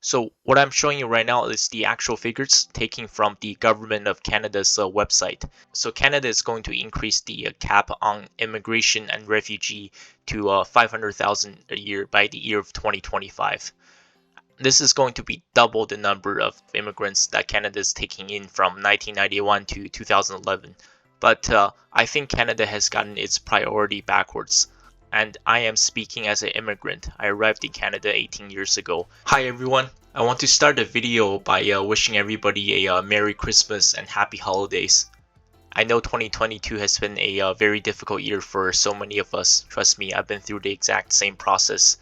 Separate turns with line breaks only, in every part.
So what I'm showing you right now is the actual figures taken from the government of Canada's website. So Canada is going to increase the cap on immigration and refugee to 500,000 a year by the year of 2025. This is going to be double the number of immigrants that Canada is taking in from 1991 to 2011. But I think Canada has gotten its priority backwards. And I am speaking as an immigrant. I arrived in Canada 18 years ago. Hi everyone. I want to start the video by wishing everybody a Merry Christmas and Happy Holidays. I know 2022 has been a very difficult year for so many of us. Trust me, I've been through the exact same process.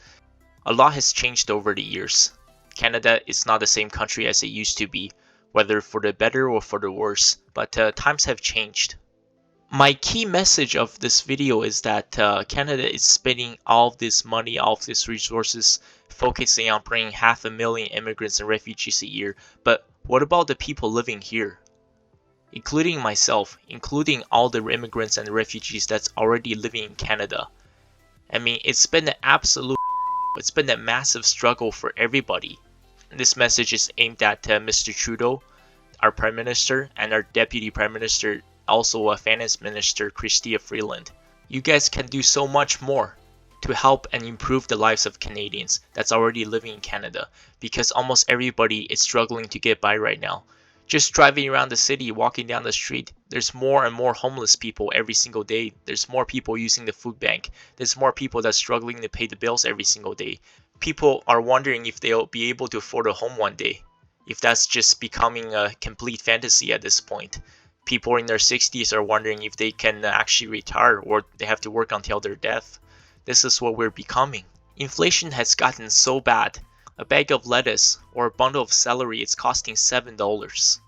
A lot has changed over the years. Canada is not the same country as it used to be, whether for the better or for the worse, but times have changed. My key message of this video is that Canada is spending all of this money, all of these resources, focusing on bringing 500,000 immigrants and refugees a year, but what about the people living here? Including myself, including all the immigrants and refugees that's already living in Canada. I mean, it's been a massive struggle for everybody. This message is aimed at Mr. Trudeau, our Prime Minister, and our Deputy Prime Minister, also a Finance Minister, Chrystia Freeland. You guys can do so much more to help and improve the lives of Canadians that's already living in Canada, because almost everybody is struggling to get by right now. Just driving around the city, walking down the street, there's more and more homeless people every single day. There's more people using the food bank. There's more people that's struggling to pay the bills every single day. People are wondering if they'll be able to afford a home one day, if that's just becoming a complete fantasy at this point. People in their 60s are wondering if they can actually retire or they have to work until their death. This is what we're becoming. Inflation has gotten so bad. A bag of lettuce or a bundle of celery is costing $7.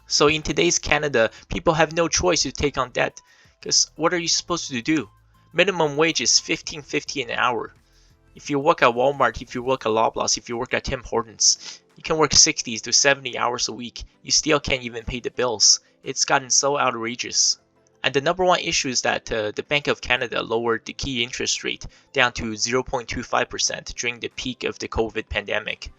So in today's Canada, people have no choice to take on debt, because what are you supposed to do? Minimum wage is $15.50 an hour. If you work at Walmart, if you work at Loblaws, if you work at Tim Hortons, you can work 60 to 70 hours a week. You still can't even pay the bills. It's gotten so outrageous. And the number one issue is that the Bank of Canada lowered the key interest rate down to 0.25% during the peak of the COVID pandemic.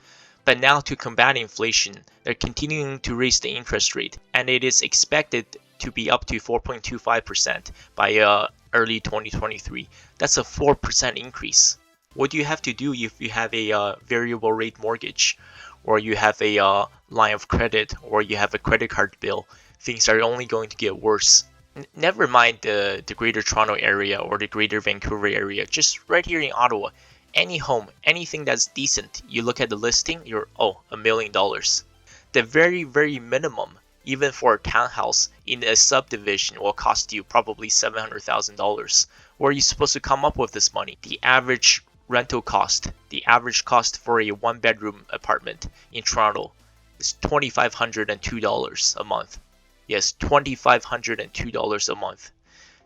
But now, to combat inflation, they're continuing to raise the interest rate, and it is expected to be up to 4.25% by early 2023. That's a 4% increase. What do you have to do if you have a variable rate mortgage, or you have a line of credit, or you have a credit card bill? Things are only going to get worse. Never mind the Greater Toronto area or the Greater Vancouver area. Just right here in Ottawa, any home, anything that's decent, you look at the listing, you're $1 million. The very, very minimum, even for a townhouse in a subdivision, will cost you probably $700,000. Where are you supposed to come up with this money? The average rental cost, the average cost for a one-bedroom apartment in Toronto is $2,502 a month. Yes, $2,502 a month.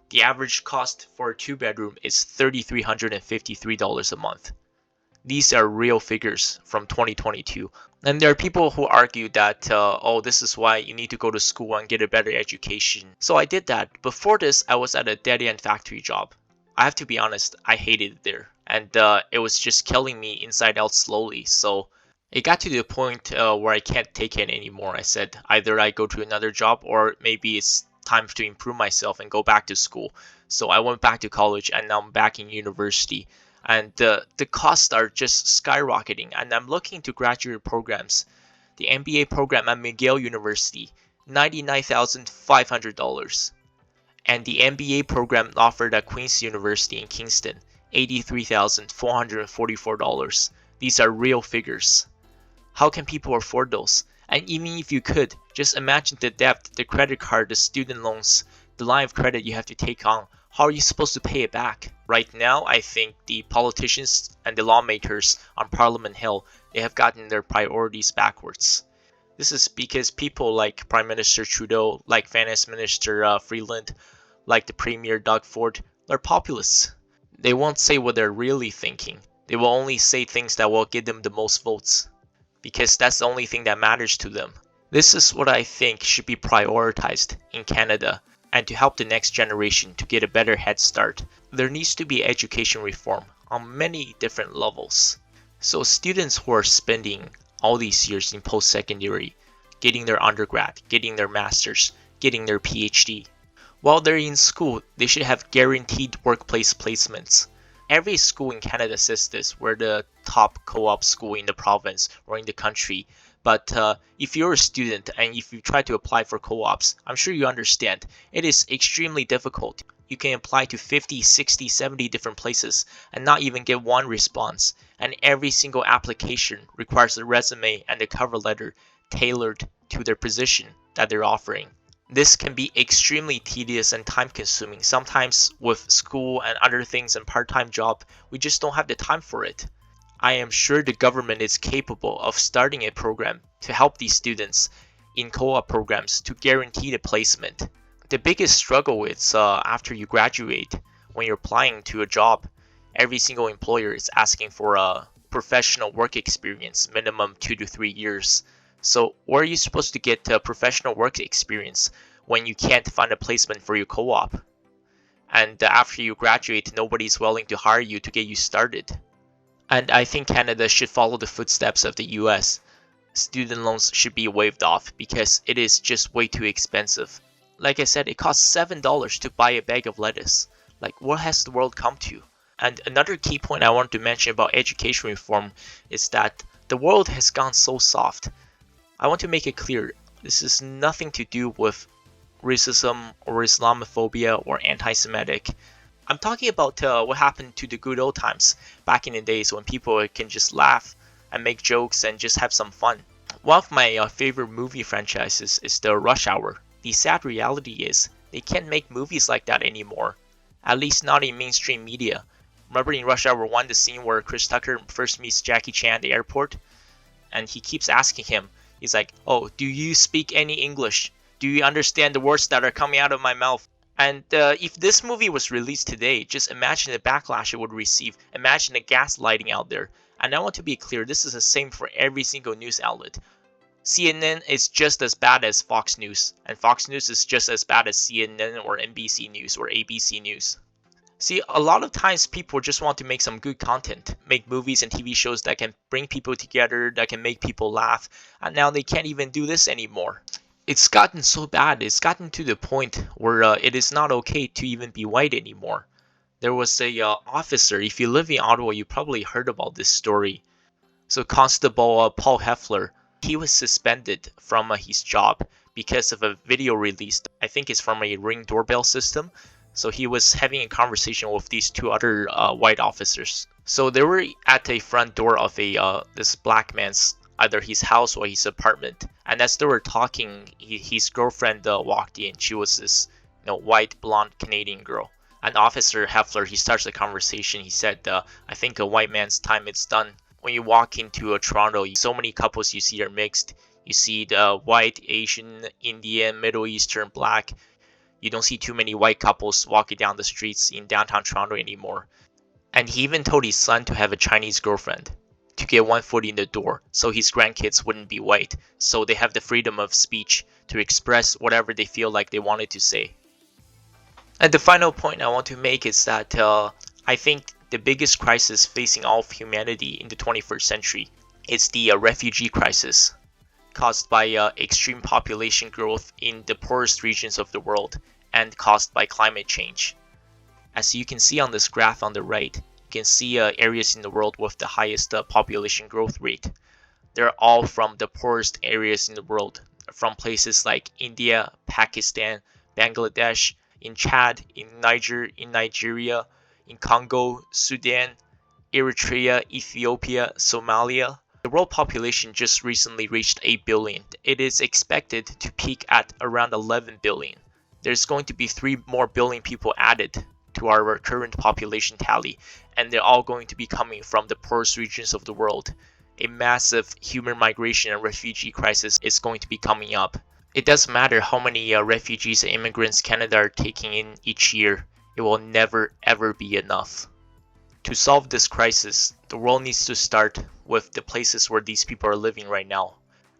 The average cost for a two-bedroom is $3,353 a month. These are real figures from 2022. And there are people who argue that, this is why you need to go to school and get a better education. So I did that. Before this, I was at a dead-end factory job. I have to be honest, I hated it there. And it was just killing me inside out slowly. So it got to the point where I can't take it anymore. I said either I go to another job, or maybe it's time to improve myself and go back to school. So I went back to college, and now I'm back in university. And the costs are just skyrocketing. And I'm looking to graduate programs. The MBA program at McGill University, $99,500. And the MBA program offered at Queen's University in Kingston, $83,444. These are real figures. How can people afford those? And even if you could, just imagine the debt, the credit card, the student loans, the line of credit you have to take on. How are you supposed to pay it back? Right now, I think the politicians and the lawmakers on Parliament Hill, they have gotten their priorities backwards. This is because people like Prime Minister Trudeau, like Finance Minister Freeland, like the Premier Doug Ford, they're populists. They won't say what they're really thinking. They will only say things that will give them the most votes, because that's the only thing that matters to them. This is what I think should be prioritized in Canada, and to help the next generation to get a better head start. There needs to be education reform on many different levels. So students who are spending all these years in post-secondary, getting their undergrad, getting their master's, getting their PhD. While they're in school, they should have guaranteed workplace placements. Every school in Canada says this. We're the top co-op school in the province or in the country. But if you're a student and if you try to apply for co-ops, I'm sure you understand, it is extremely difficult. You can apply to 50, 60, 70 different places and not even get one response. And every single application requires a resume and a cover letter tailored to their position that they're offering. This can be extremely tedious and time consuming. Sometimes with school and other things and part-time job, we just don't have the time for it. I am sure the government is capable of starting a program to help these students in co-op programs to guarantee the placement. The biggest struggle is after you graduate, when you're applying to a job, every single employer is asking for a professional work experience, minimum 2 to 3 years. So where are you supposed to get professional work experience when you can't find a placement for your co-op? And after you graduate, nobody's willing to hire you to get you started. And I think Canada should follow the footsteps of the US. Student loans should be waived off because it is just way too expensive. Like I said, it costs $7 to buy a bag of lettuce. Like, what has the world come to? And another key point I want to mention about education reform is that the world has gone so soft. I want to make it clear, this is nothing to do with racism or Islamophobia or anti-Semitic. I'm talking about what happened to the good old times back in the days when people can just laugh and make jokes and just have some fun. One of my favorite movie franchises is the Rush Hour. The sad reality is they can't make movies like that anymore, at least not in mainstream media. Remember in Rush Hour 1 the scene where Chris Tucker first meets Jackie Chan at the airport? And he keeps asking him, he's like, "Oh, do you speak any English? Do you understand the words that are coming out of my mouth?" And if this movie was released today, just imagine the backlash it would receive. Imagine the gaslighting out there. And I want to be clear, this is the same for every single news outlet. CNN is just as bad as Fox News, and Fox News is just as bad as CNN or NBC News or ABC News. See, a lot of times people just want to make some good content, make movies and TV shows that can bring people together, that can make people laugh, and now they can't even do this anymore. It's gotten so bad, it's gotten to the point where it is not okay to even be white anymore. There was a officer, if you live in Ottawa, you probably heard about this story. So Constable Paul Heffler, he was suspended from his job because of a video released. I think it's from a Ring doorbell system. So he was having a conversation with these two other white officers. So they were at the front door of this black man's, either his house or his apartment. And as they were talking, his girlfriend walked in. She was this white blonde Canadian girl. And Officer Heffler, he starts the conversation. He said, "I think a white man's time is done." When you walk into Toronto, so many couples you see are mixed. You see the white, Asian, Indian, Middle Eastern, black. You don't see too many white couples walking down the streets in downtown Toronto anymore. And he even told his son to have a Chinese girlfriend to get one foot in the door so his grandkids wouldn't be white, so they have the freedom of speech to express whatever they feel like they wanted to say. And the final point I want to make is that I think the biggest crisis facing all of humanity in the 21st century is the refugee crisis, caused by extreme population growth in the poorest regions of the world and caused by climate change. As you can see on this graph on the right, you can see areas in the world with the highest population growth rate. They're all from the poorest areas in the world, from places like India, Pakistan, Bangladesh, in Chad, in Nigeria, in Congo, Sudan, Eritrea, Ethiopia, Somalia. The world population just recently reached 8 billion. It is expected to peak at around 11 billion. There's going to be 3 more billion people added to our current population tally, and they're all going to be coming from the poorest regions of the world. A massive human migration and refugee crisis is going to be coming up. It doesn't matter how many refugees and immigrants Canada are taking in each year. It will never ever be enough. To solve this crisis, the world needs to start with the places where these people are living right now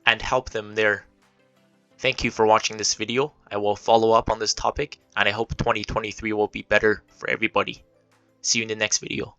and help them there. Thank you for watching this video. I will follow up on this topic and I hope 2023 will be better for everybody. See you in the next video.